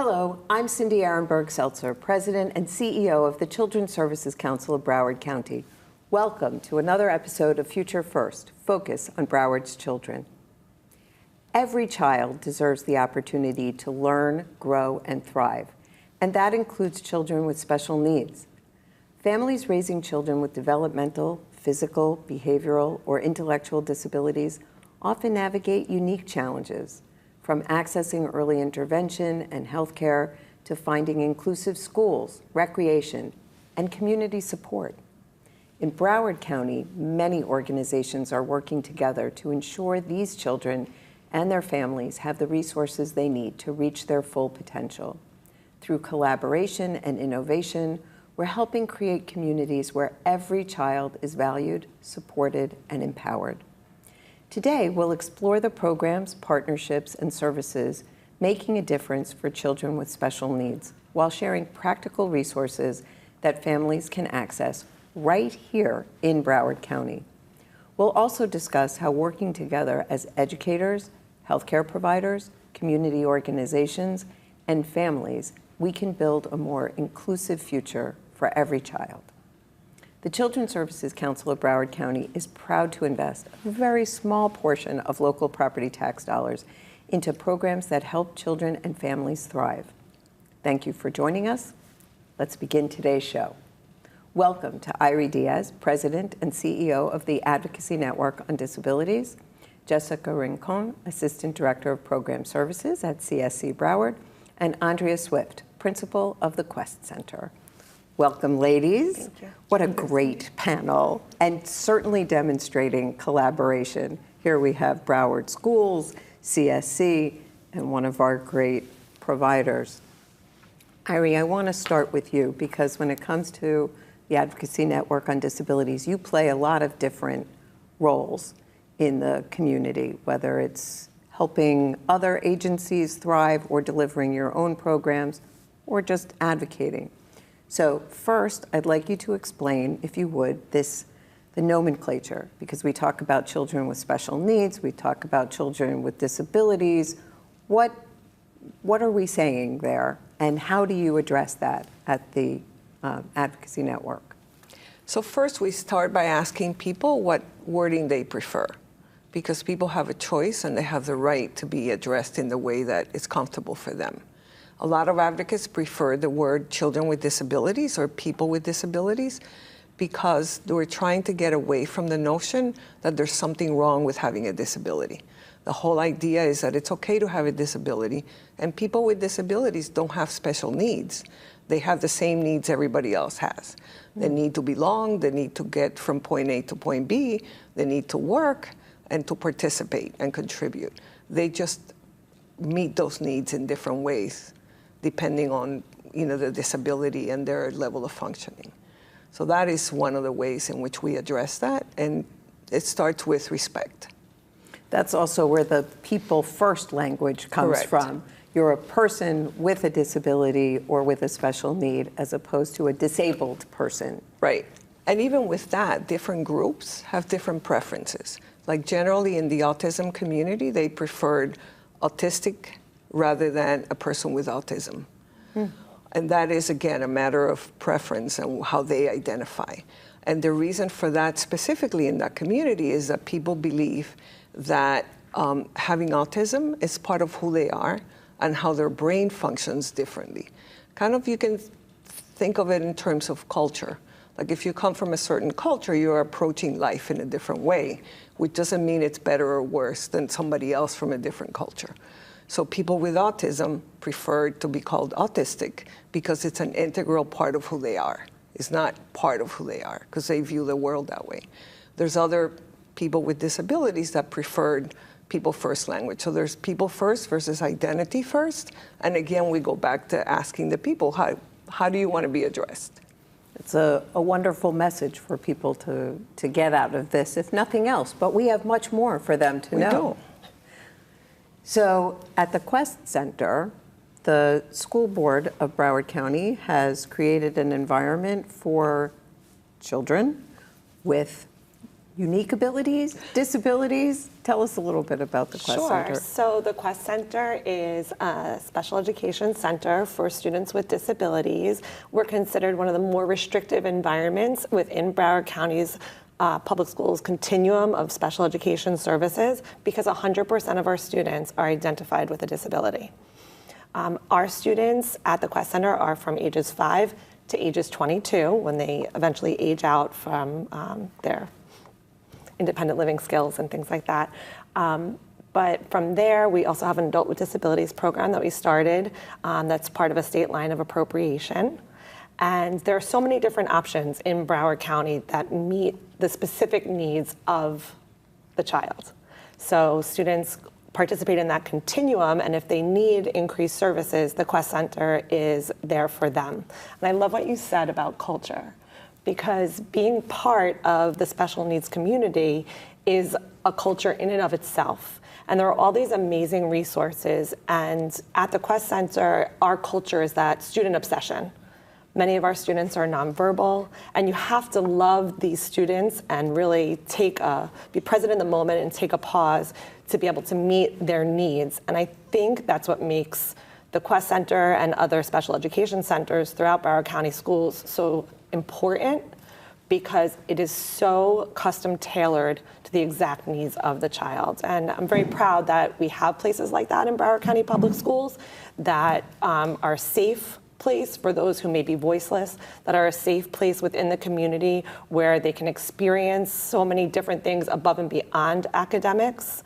Hello, I'm Cindy Arenberg Seltzer, President and CEO of the Children's Services Council of Broward County. Welcome to another episode of Future First, Focus on Broward's Children. Every child deserves the opportunity to learn, grow, and thrive, and that includes children with special needs. Families raising children with developmental, physical, behavioral, or intellectual disabilities often navigate unique challenges, from accessing early intervention and healthcare to finding inclusive schools, recreation, and community support. In Broward County, many organizations are working together to ensure these children and their families have the resources they need to reach their full potential. Through collaboration and innovation, we're helping create communities where every child is valued, supported, and empowered. Today, we'll explore the programs, partnerships, and services making a difference for children with special needs while sharing practical resources that families can access right here in Broward County. We'll also discuss how working together as educators, healthcare providers, community organizations, and families, we can build a more inclusive future for every child. The Children's Services Council of Broward County is proud to invest a very small portion of local property tax dollars into programs that help children and families thrive. Thank you for joining us. Let's begin today's show. Welcome to Irie Diaz, President and CEO of the Advocacy Network on Disabilities, Jessica Rincon, Assistant Director of Program Services at CSC Broward, and Andrea Swift, Principal of the Quest Center. Welcome, ladies. Thank you. What a great panel, and certainly demonstrating collaboration. Here we have Broward Schools, CSC, and one of our great providers. Irie, I want to start with you because when it comes to the Advocacy Network on Disabilities, you play a lot of different roles in the community, whether it's helping other agencies thrive or delivering your own programs or just advocating. So first, I'd like you to explain, if you would, the nomenclature, because we talk about children with special needs, we talk about children with disabilities. What are we saying there, and how do you address that at the Advocacy Network? So first, we start by asking people what wording they prefer, because people have a choice and they have the right to be addressed in the way that is comfortable for them. A lot of advocates prefer the word children with disabilities or people with disabilities because we're trying to get away from the notion that there's something wrong with having a disability. The whole idea is that it's okay to have a disability, and people with disabilities don't have special needs. They have the same needs everybody else has. They need to belong, they need to get from point A to point B, they need to work and to participate and contribute. They just meet those needs in different ways, depending on the disability and their level of functioning. So that is one of the ways in which we address that, and it starts with respect. That's also where the people first language comes Correct. from. You're a person with a disability or with a special need as opposed to a disabled person. Right. And even with that, different groups have different preferences. Like generally in the autism community, they preferred autistic rather than a person with autism. And that is, again, a matter of preference and how they identify. And the reason for that specifically in that community is that people believe that having autism is part of who they are and how their brain functions differently. Kind of, you can think of it in terms of culture. Like if you come from a certain culture, you're approaching life in a different way, which doesn't mean it's better or worse than somebody else from a different culture. So people with autism prefer to be called autistic because it's an integral part of who they are. It's not part of who they are because they view the world that way. There's other people with disabilities that preferred people first language. So there's people first versus identity first. And again, we go back to asking the people, how do you want to be addressed? It's a wonderful message for people to get out of this, if nothing else. But we have much more for them to know. We do. So at the Quest Center, the school board of Broward County has created an environment for children with unique abilities, disabilities? Tell us a little bit about the Quest Center. Sure. So the Quest Center is a special education center for students with disabilities. We're considered one of the more restrictive environments within Broward County's public schools continuum of special education services because 100% of our students are identified with a disability. Our students at the Quest Center are from ages 5 to ages 22 when they eventually age out from their independent living skills and things like that. But from there, we also have an adult with disabilities program that we started that's part of a state line of appropriation. And there are so many different options in Broward County that meet the specific needs of the child. So students participate in that continuum, and if they need increased services, the Quest Center is there for them. And I love what you said about culture, because being part of the special needs community is a culture in and of itself. And there are all these amazing resources, and at the Quest Center, our culture is that student obsession. Many of our students are nonverbal, and you have to love these students and really be present in the moment and take a pause to be able to meet their needs. And I think that's what makes the Quest Center and other special education centers throughout Broward County schools so important, because it is so custom tailored to the exact needs of the child. And I'm very proud that we have places like that in Broward County Public Schools that are a safe place for those who may be voiceless, that are a safe place within the community where they can experience so many different things above and beyond academics,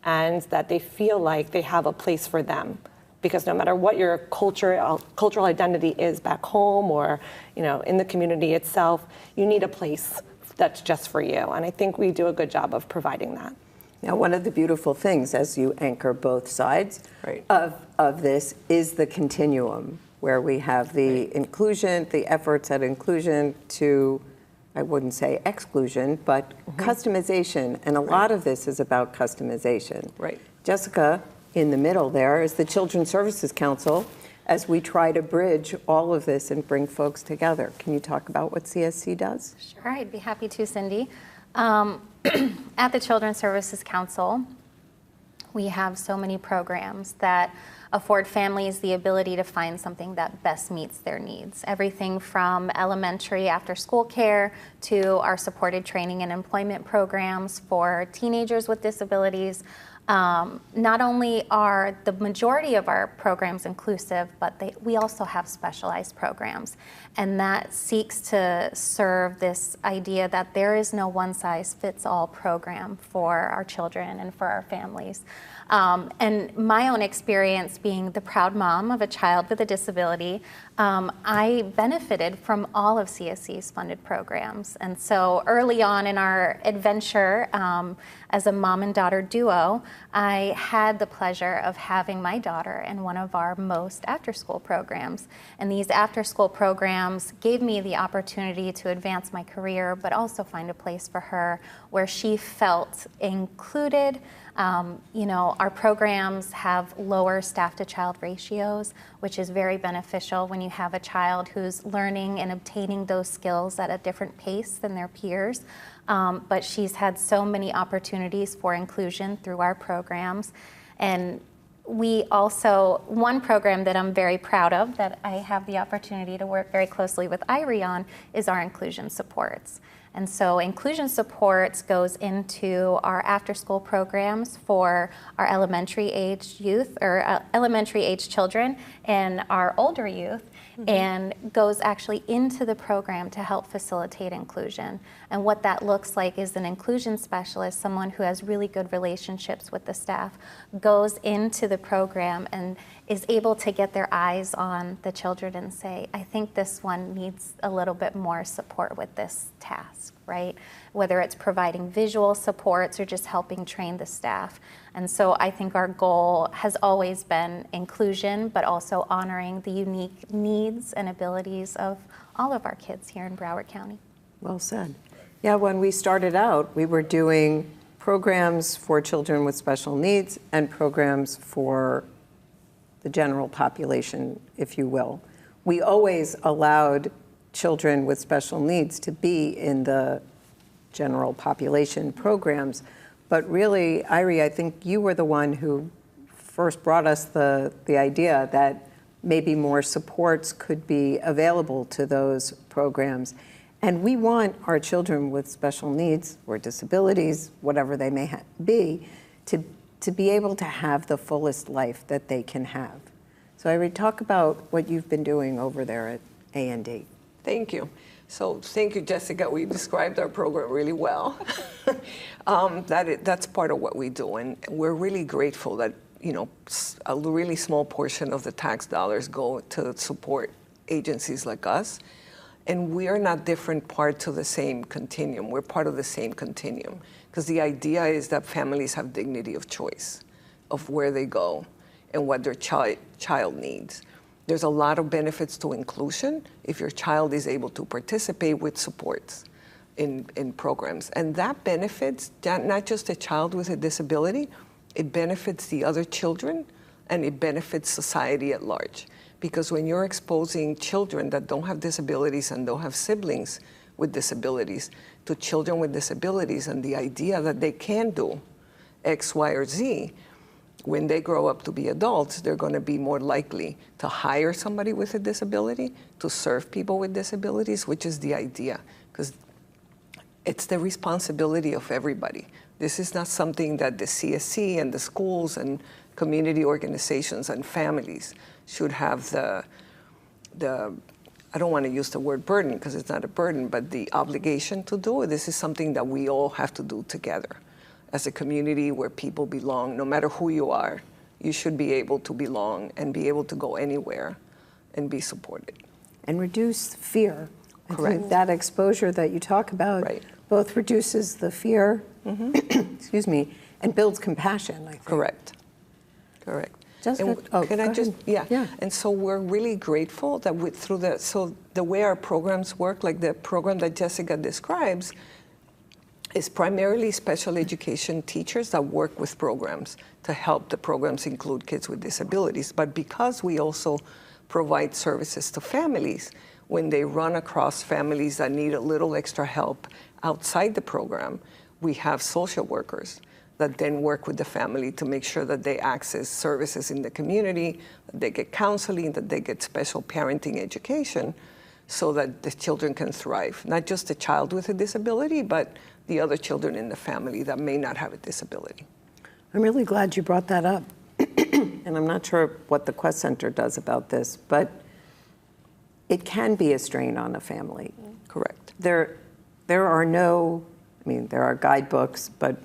and that they feel like they have a place for them. Because no matter what your cultural identity is back home or in the community itself, you need a place that's just for you. And I think we do a good job of providing that. Now, one of the beautiful things, as you anchor both sides of this, is the continuum, where we have the inclusion, the efforts at inclusion to, I wouldn't say exclusion, but customization. And a lot of this is about customization. Right. Jessica, in the middle there, is the Children's Services Council, as we try to bridge all of this and bring folks together. Can you talk about what CSC does? Sure, I'd be happy to, Cindy. At the Children's Services Council, we have so many programs that afford families the ability to find something that best meets their needs. Everything from elementary after-school care to our supported training and employment programs for teenagers with disabilities. Not only are the majority of our programs inclusive, but we also have specialized programs. And that seeks to serve this idea that there is no one-size-fits-all program for our children and for our families. And my own experience being the proud mom of a child with a disability, I benefited from all of CSC's funded programs. And so early on in our adventure as a mom and daughter duo, I had the pleasure of having my daughter in one of our most after-school programs. And these after-school programs gave me the opportunity to advance my career, but also find a place for her where she felt included. Our programs have lower staff-to-child ratios, which is very beneficial when you have a child who's learning and obtaining those skills at a different pace than their peers. But she's had so many opportunities for inclusion through our programs. And we also, one program that I'm very proud of, that I have the opportunity to work very closely with Irie on, is our inclusion supports. And so inclusion supports goes into our after-school programs for our elementary age youth, or elementary age children, and our older youth, and goes actually into the program to help facilitate inclusion. And what that looks like is an inclusion specialist, someone who has really good relationships with the staff, goes into the program and is able to get their eyes on the children and say, I think this one needs a little bit more support with this task, right? Whether it's providing visual supports or just helping train the staff. And so I think our goal has always been inclusion, but also honoring the unique needs and abilities of all of our kids here in Broward County. Well said. Yeah, when we started out, we were doing programs for children with special needs and programs for the general population, if you will. We always allowed children with special needs to be in the general population programs. But really, Irie, I think you were the one who first brought us the idea that maybe more supports could be available to those programs. And we want our children with special needs or disabilities, whatever they may be, to be able to have the fullest life that they can have. So Irie, talk about what you've been doing over there at A&D. Thank you. So thank you, Jessica. We described our program really well. That's part of what we do, and we're really grateful that a really small portion of the tax dollars go to support agencies like us. And we are not different parts of the same continuum. We're part of the same continuum. Because the idea is that families have dignity of choice of where they go and what their child needs. There's a lot of benefits to inclusion if your child is able to participate with supports in programs. And that benefits not just a child with a disability, it benefits the other children, and it benefits society at large. Because when you're exposing children that don't have disabilities and don't have siblings with disabilities to children with disabilities and the idea that they can do X, Y, or Z, when they grow up to be adults, they're going to be more likely to hire somebody with a disability, to serve people with disabilities, which is the idea. Because it's the responsibility of everybody. This is not something that the CSC and the schools and community organizations and families should have the I don't want to use the word burden because it's not a burden, but the obligation to do it. This is something that we all have to do together. As a community where people belong, no matter who you are, you should be able to belong and be able to go anywhere and be supported. And reduce fear. Correct. I think that exposure that you talk about both reduces the fear, excuse me, and builds compassion, I think. Correct. Can I just, yeah. And so we're really grateful that so the way our programs work, like the program that Jessica describes, is primarily special education teachers that work with programs to help the programs include kids with disabilities. But because we also provide services to families, when they run across families that need a little extra help outside the program, we have social workers that then work with the family to make sure that they access services in the community, that they get counseling, that they get special parenting education so that the children can thrive. Not just the child with a disability, but the other children in the family that may not have a disability. I'm really glad you brought that up. And I'm not sure what the Quest Center does about this, but it can be a strain on a family. Correct. There are guidebooks, but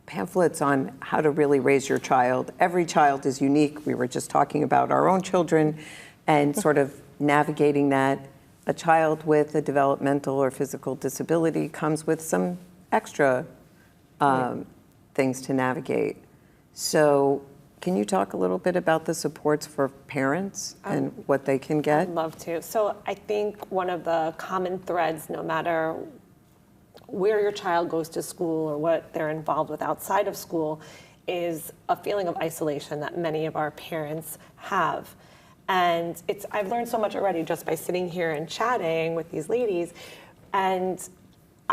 pamphlets on how to really raise your child. Every child is unique. We were just talking about our own children and sort of navigating that. A child with a developmental or physical disability comes with some extra things to navigate. So can you talk a little bit about the supports for parents and what they can get? I'd love to. So I think one of the common threads, no matter where your child goes to school or what they're involved with outside of school, is a feeling of isolation that many of our parents have. And I've learned so much already just by sitting here and chatting with these ladies. And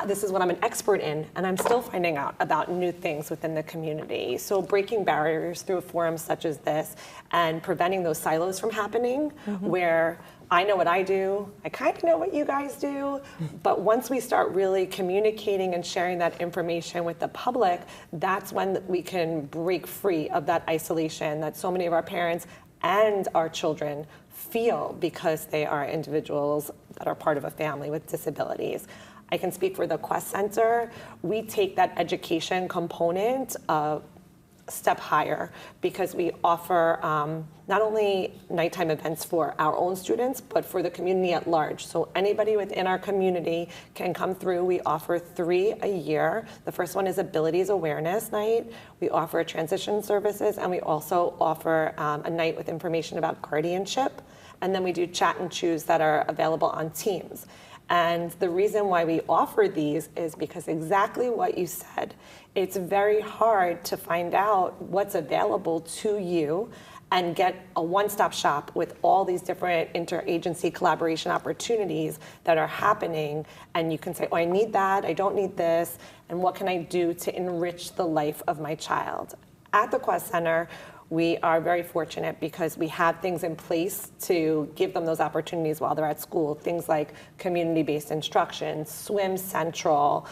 this is what I'm an expert in, and I'm still finding out about new things within the community. So breaking barriers through forums such as this and preventing those silos from happening, where I know what I do, I kind of know what you guys do, but once we start really communicating and sharing that information with the public, that's when we can break free of that isolation that so many of our parents and our children feel because they are individuals that are part of a family with disabilities. I can speak for the Quest Center. We take that education component a step higher because we offer not only nighttime events for our own students, but for the community at large. So anybody within our community can come through. We offer 3 a year. The first one is Abilities Awareness Night. We offer transition services, and we also offer a night with information about guardianship. And then we do chat and choose that are available on Teams. And the reason why we offer these is because exactly what you said. It's very hard to find out what's available to you and get a one-stop shop with all these different interagency collaboration opportunities that are happening. And you can say, oh, I need that, I don't need this, and what can I do to enrich the life of my child? At the Quest Center, we are very fortunate because we have things in place to give them those opportunities while they're at school. Things like community-based instruction, Swim Central,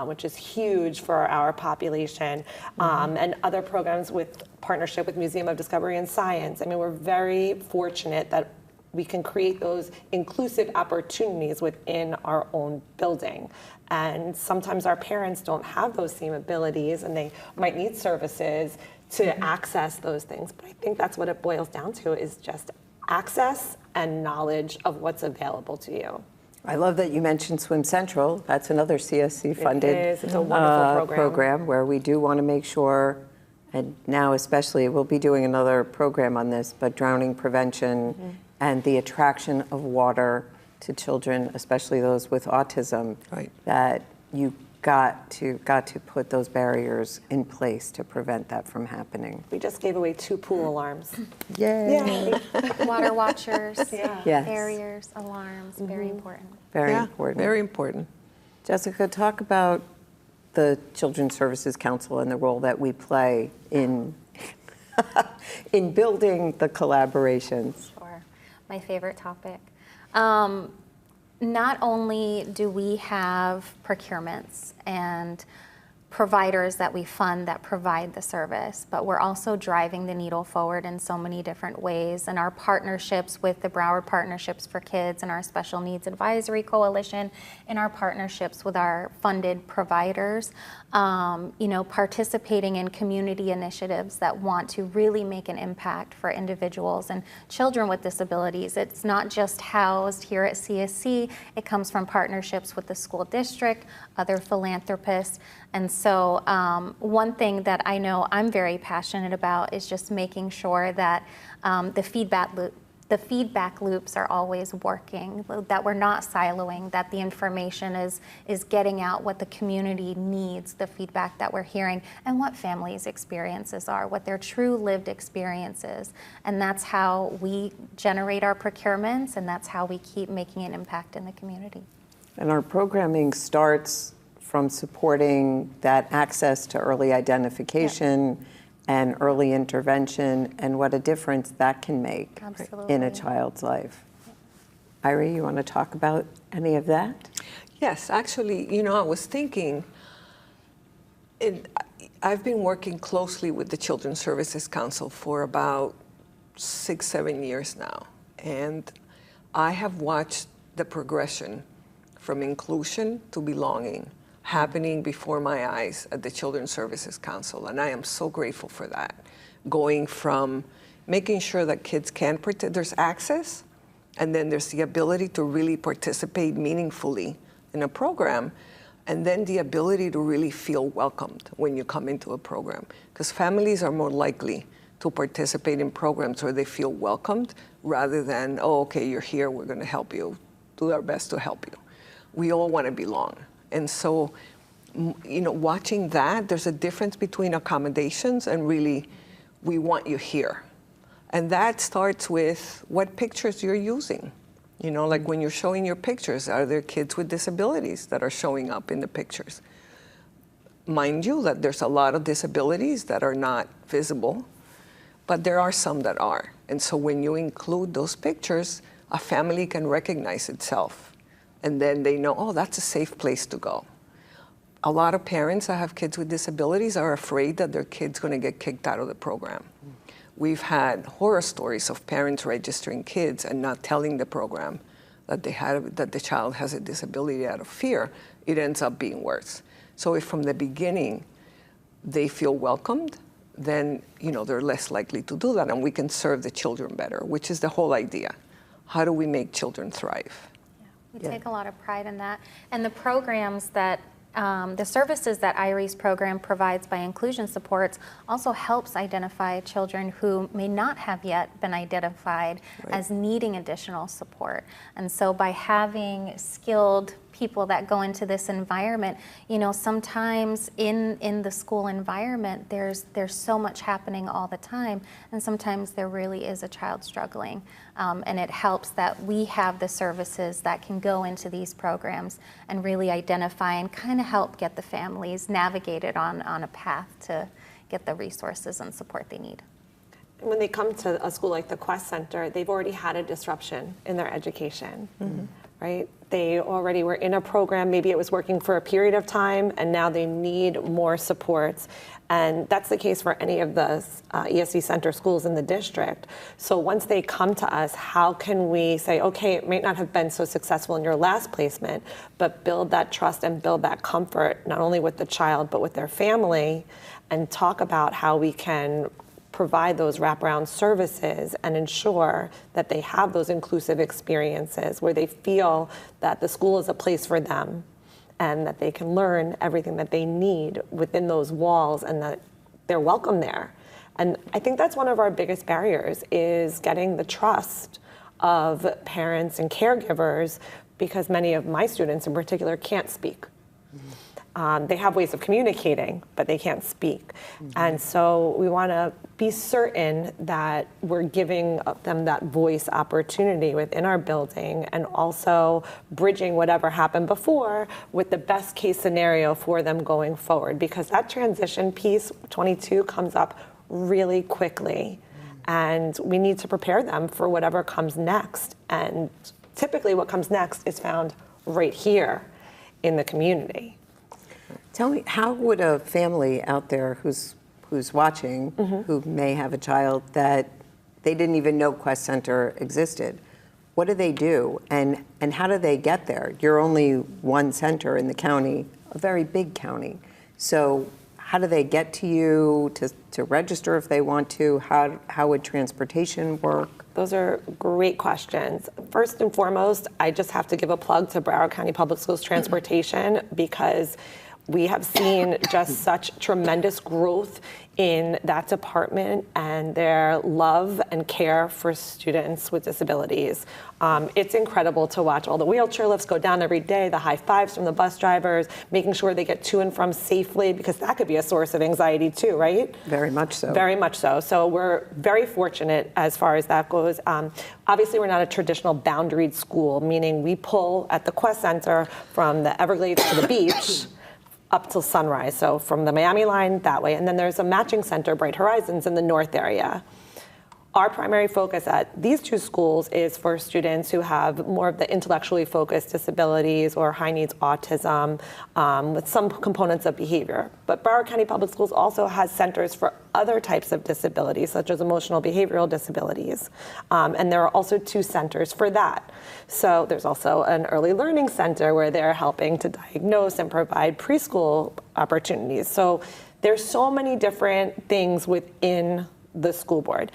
which is huge for our population, and other programs with partnership with Museum of Discovery and Science. I mean, we're very fortunate that we can create those inclusive opportunities within our own building. And sometimes our parents don't have those same abilities and they might need services to access those things. But I think that's what it boils down to, is just access and knowledge of what's available to you. I love that you mentioned Swim Central. That's another CSC-funded It is. It's a wonderful program where we do want to make sure, and now especially, we'll be doing another program on this, but drowning prevention and the attraction of water to children, especially those with autism, that you got to put those barriers in place to prevent that from happening. We just gave away 2 pool alarms. Yay! Water watchers, Yes. barriers, alarms, very important. Very important. Very important. Jessica, talk about the Children's Services Council and the role that we play in in building the collaborations. Sure, my favorite topic. Not only do we have procurements and providers that we fund that provide the service, but we're also driving the needle forward in so many different ways. And our partnerships with the Broward Partnerships for Kids and our Special Needs Advisory Coalition, and our partnerships with our funded providers, participating in community initiatives that want to really make an impact for individuals and children with disabilities. It's not just housed here at CSC, it comes from partnerships with the school district, other philanthropists. And so one thing that I know I'm very passionate about is just making sure that the feedback loops are always working, that we're not siloing, that the information is getting out what the community needs, the feedback that we're hearing, and what families' experiences are, what their true lived experiences. And that's how we generate our procurements, and that's how we keep making an impact in the community. And our programming starts from supporting that access to early identification and early intervention, and what a difference that can make in a child's life. Irie, you want to talk about any of that? Yes, actually, I was thinking, I've been working closely with the Children's Services Council for about 6-7 years now, and I have watched the progression from inclusion to belonging happening before my eyes at the Children's Services Council, and I am so grateful for that. Going from making sure that kids can there's access, and then there's the ability to really participate meaningfully in a program, and then the ability to really feel welcomed when you come into a program. Because families are more likely to participate in programs where they feel welcomed rather than, oh, okay, you're here, we're gonna help you, do our best to help you. We all wanna belong. And so, watching that, there's a difference between accommodations and really, we want you here. And that starts with what pictures you're using. Like when you're showing your pictures, are there kids with disabilities that are showing up in the pictures? Mind you that there's a lot of disabilities that are not visible, but there are some that are. And so when you include those pictures, a family can recognize itself. And then they know, oh, that's a safe place to go. A lot of parents that have kids with disabilities are afraid that their kid's going to get kicked out of the program. We've had horror stories of parents registering kids and not telling the program that the child has a disability out of fear. It ends up being worse. So if from the beginning they feel welcomed, then they're less likely to do that, and we can serve the children better, which is the whole idea. How do we make children thrive? We take a lot of pride in that. And the programs that, the services that Irie's program provides by inclusion supports also helps identify children who may not have yet been identified as needing additional support. And so by having skilled people that go into this environment, you know, sometimes in the school environment, there's so much happening all the time, and sometimes there really is a child struggling. And it helps that we have the services that can go into these programs and really identify and kind of help get the families navigated on a path to get the resources and support they need. When they come to a school like the Quest Center, they've already had a disruption in their education, right? They already were in a program, maybe it was working for a period of time, and now they need more supports. And that's the case for any of the ESC Center schools in the district. So once they come to us, how can we say, okay, it might not have been so successful in your last placement, but build that trust and build that comfort, not only with the child, but with their family, and talk about how we can provide those wraparound services and ensure that they have those inclusive experiences where they feel that the school is a place for them and that they can learn everything that they need within those walls and that they're welcome there. And I think that's one of our biggest barriers, is getting the trust of parents and caregivers, because many of my students in particular can't speak. They have ways of communicating, but they can't speak. And so we want to be certain that we're giving them that voice opportunity within our building, and also bridging whatever happened before with the best case scenario for them going forward. Because that transition piece, 22, comes up really quickly. And we need to prepare them for whatever comes next. And typically what comes next is found right here in the community. Tell me, how would a family out there who's watching, who may have a child that they didn't even know Quest Center existed, what do they do, and how do they get there? You're only one center in the county, a very big county. So how do they get to you to register if they want to? How would transportation work? Those are great questions. First and foremost, I just have to give a plug to Broward County Public Schools Transportation, because we have seen just such tremendous growth in that department and their love and care for students with disabilities. It's incredible to watch all the wheelchair lifts go down every day, the high fives from the bus drivers, making sure they get to and from safely, because that could be a source of anxiety too, right? Very much so. Very much so. So we're very fortunate as far as that goes. Obviously, we're not a traditional boundaried school, meaning we pull at the Quest Center from the Everglades to the beach up till Sunrise, so from the Miami line that way. And then there's a matching center, Bright Horizons, in the north area. Our primary focus at these two schools is for students who have more of the intellectually focused disabilities or high needs autism, with some components of behavior. But Broward County Public Schools also has centers for other types of disabilities, such as emotional behavioral disabilities. And there are also 2 centers for that. So there's also an early learning center where they're helping to diagnose and provide preschool opportunities. So there's so many different things within the school board.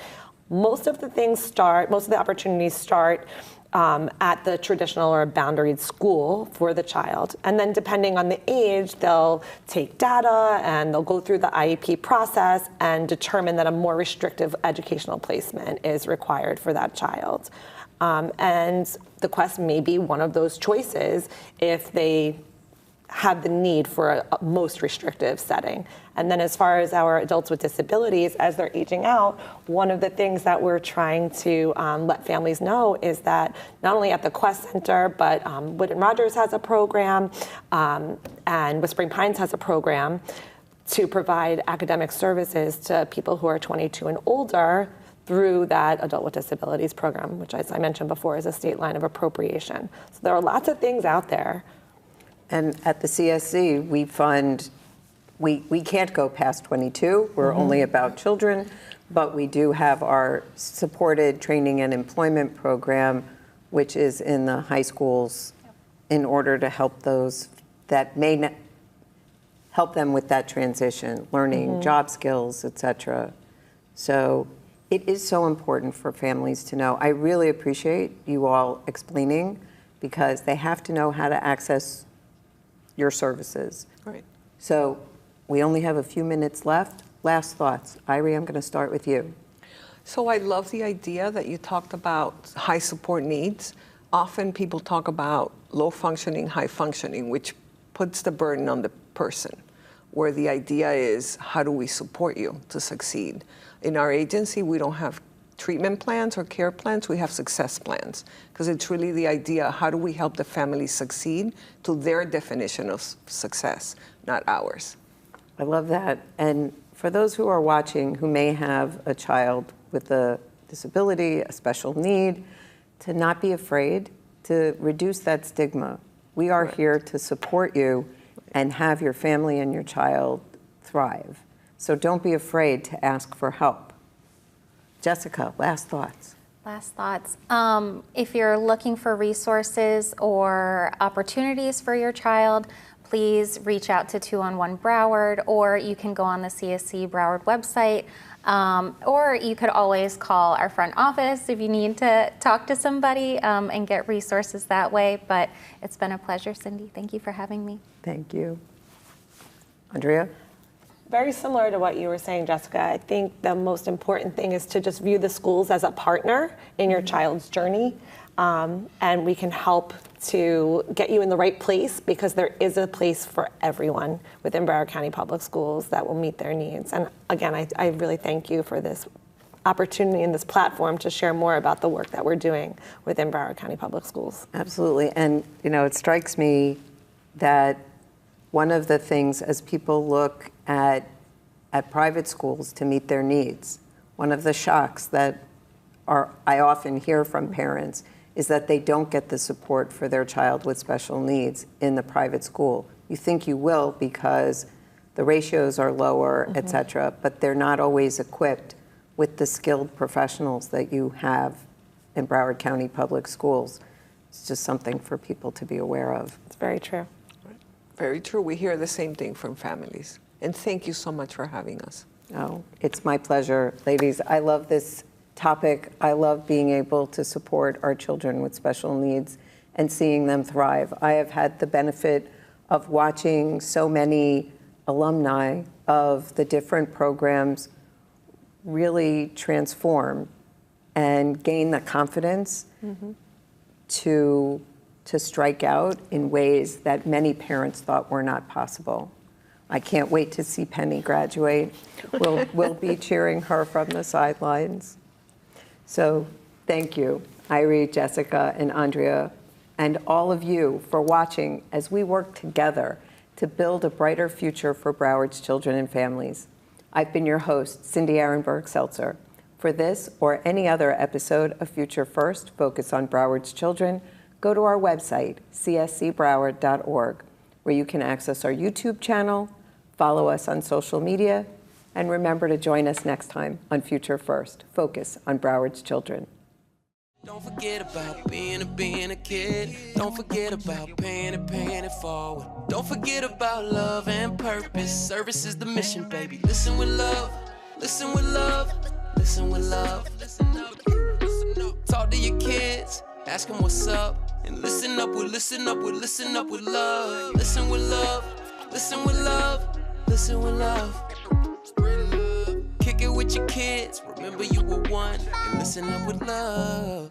Most of the opportunities start at the traditional or boundaried school for the child. And then depending on the age, they'll take data and they'll go through the IEP process and determine that a more restrictive educational placement is required for that child. And the Quest may be one of those choices if they have the need for a most restrictive setting. And then as far as our adults with disabilities, as they're aging out, one of the things that we're trying to let families know is that not only at the Quest Center, but Wood and Rogers has a program, and Whispering Pines has a program to provide academic services to people who are 22 and older through that Adult with Disabilities program, which, as I mentioned before, is a state line of appropriation. So there are lots of things out there. And at the CSC, we fund, we can't go past 22. We're only about children, but we do have our supported training and employment program, which is in the high schools in order to help those that may not help them with that transition, learning job skills, et cetera. So it is so important for families to know. I really appreciate you all explaining, because they have to know how to access your services. Right. So we only have a few minutes left. Last thoughts. Irie, I'm going to start with you. So I love the idea that you talked about high support needs. Often people talk about low functioning, high functioning, which puts the burden on the person, where the idea is, how do we support you to succeed? In our agency, we don't have treatment plans or care plans, we have success plans, because it's really the idea, how do we help the family succeed to their definition of success, not ours. I love that. And for those who are watching who may have a child with a disability, a special need, to not be afraid, to reduce that stigma. We are here to support you and have your family and your child thrive. So don't be afraid to ask for help. Jessica, last thoughts. Last thoughts. If you're looking for resources or opportunities for your child, please reach out to 211 Broward, or you can go on the CSC Broward website, or you could always call our front office if you need to talk to somebody and get resources that way. But it's been a pleasure, Cindy. Thank you for having me. Thank you. Andrea? Very similar to what you were saying, Jessica. I think the most important thing is to just view the schools as a partner in your child's journey. And we can help to get you in the right place, because there is a place for everyone within Broward County Public Schools that will meet their needs. And again, I really thank you for this opportunity and this platform to share more about the work that we're doing within Broward County Public Schools. Absolutely. And, you know, it strikes me that one of the things, as people look at private schools to meet their needs, one of the shocks that I often hear from parents is that they don't get the support for their child with special needs in the private school. You think you will because the ratios are lower, et cetera, but they're not always equipped with the skilled professionals that you have in Broward County Public Schools. It's just something for people to be aware of. It's very true. Very true. We hear the same thing from families. And thank you so much for having us. Oh, it's my pleasure. Ladies, I love this topic. I love being able to support our children with special needs and seeing them thrive. I have had the benefit of watching so many alumni of the different programs really transform and gain the confidence to strike out in ways that many parents thought were not possible. I can't wait to see Penny graduate. We'll be cheering her from the sidelines. So thank you, Irie, Jessica, and Andrea, and all of you for watching as we work together to build a brighter future for Broward's children and families. I've been your host, Cindy Arenberg Seltzer. For this or any other episode of Future First, Focus on Broward's Children, go to our website, cscbroward.org, where you can access our YouTube channel, follow us on social media, and remember to join us next time on Future First, Focus on Broward's Children. Don't forget about being a kid. Don't forget about paying it forward. Don't forget about love and purpose. Service is the mission, baby. Listen with love, listen with love, listen with love. Talk to your kids, ask them what's up. And listen up with love. Listen with love, listen with love, listen with love. Kick it with your kids, remember you were one. And listen up with love.